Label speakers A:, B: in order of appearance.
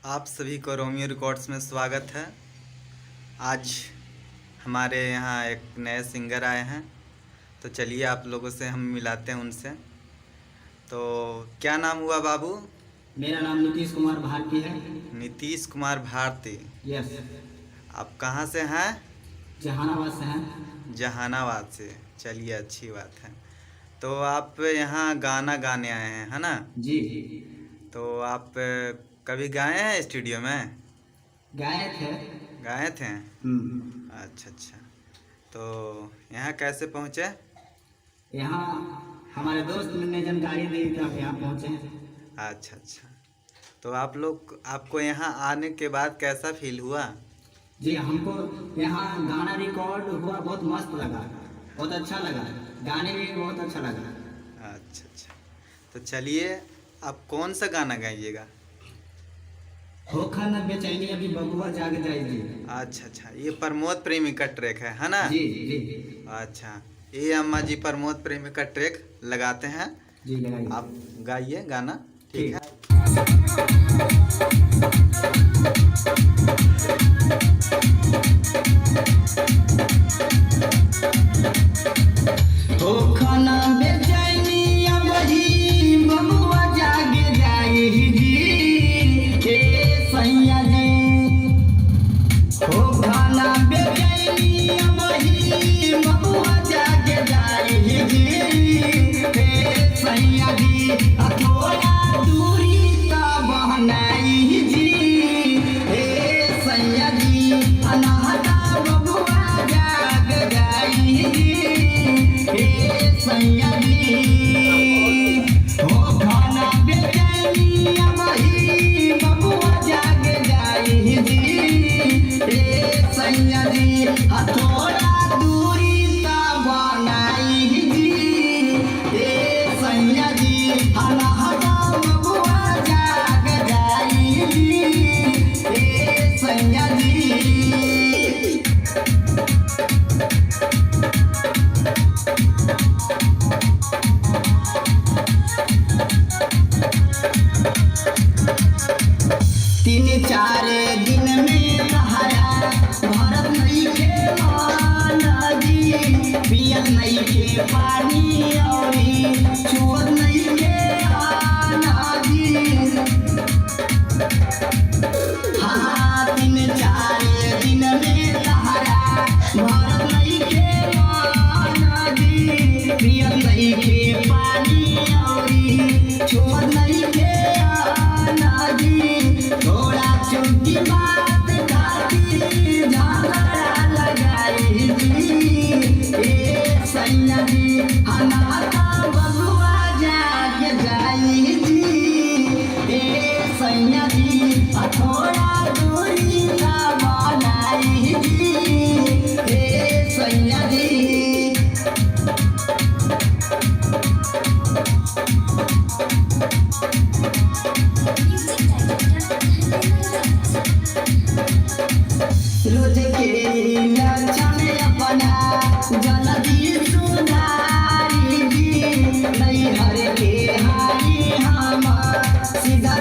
A: आप सभी को रोमियो रिकॉर्ड्स में स्वागत है। आज हमारे यहाँ एक नए सिंगर आए हैं, तो चलिए आप लोगों से हम मिलाते हैं उनसे। तो क्या नाम हुआ बाबू?
B: मेरा नाम नीतीश कुमार भारती है।
A: नीतीश कुमार भारती।
B: यस।
A: आप कहाँ से हैं?
B: जहानाबाद से हैं।
A: जहानाबाद से। चलिए अच्छी बात है। तो आप यहाँ गाना गाने आए हैं, है ना?
B: जी।
A: तो आप कभी गाए हैं स्टूडियो में?
B: गाए थे।
A: गाए थे? अच्छा अच्छा। तो यहाँ कैसे पहुँचे?
B: यहाँ हमारे दोस्त ने जानकारी दी तो आप यहाँ पहुँचे।
A: अच्छा अच्छा। तो आपको यहाँ आने के बाद कैसा फील हुआ?
B: जी, हमको यहाँ गाना रिकॉर्ड हुआ, बहुत मस्त लगा, बहुत अच्छा लगा, गाने में भी बहुत अच्छा लगा।
A: अच्छा अच्छा। तो चलिए आप कौन सा गाना गाइएगा?
B: होखा न बेचैनी अभी बबुआ जाग जाएगी।
A: अच्छा अच्छा, ये प्रमोद प्रेमी का ट्रैक है ना?
B: जी जी।
A: अच्छा, ये अम्मा जी प्रमोद प्रेमी का ट्रैक लगाते हैं।
B: जी लगाइए।
A: आप गाइए गाना, ठीक है?
B: होखा न बेचैनी अभी बबुआ जाग जाएगी। सैया जी हो खाना बेचैनी अबही बबुआ जाग जाएगी। सैया जी थोड़ा दूरी का बहनाई जी। सैया जी अनहता बबुआ जाग जाएगी। सैया जी हो खाना बेचैनी अबही बबुआ जाग जाएगी। सैया जी थोड़ा दूरी का बनाई जी। सैया जी अनहता बबुआ जाग जाएगी। सैया जी तीन चार दिन में नहाया भरत नहीं के माना जी। पियल नहीं के पानी और छुअत नहीं के आना जी। हाँ, तीन चार दिन में नहाया भरत नहीं के माना जी। पियल नहीं के पानी और छुअत नहीं के आना जी। थोड़ा चुटकी बात खातिर झगड़ा लगाई जी। सैया जी अनाथा बबुआ जाग जाई जी। सैया जी थोड़ा दूरी का बनाई जी। सैया जी रोज के लक्षण अपना जल्दी सुधारी जी। नहीं हर के हारी हम सीधा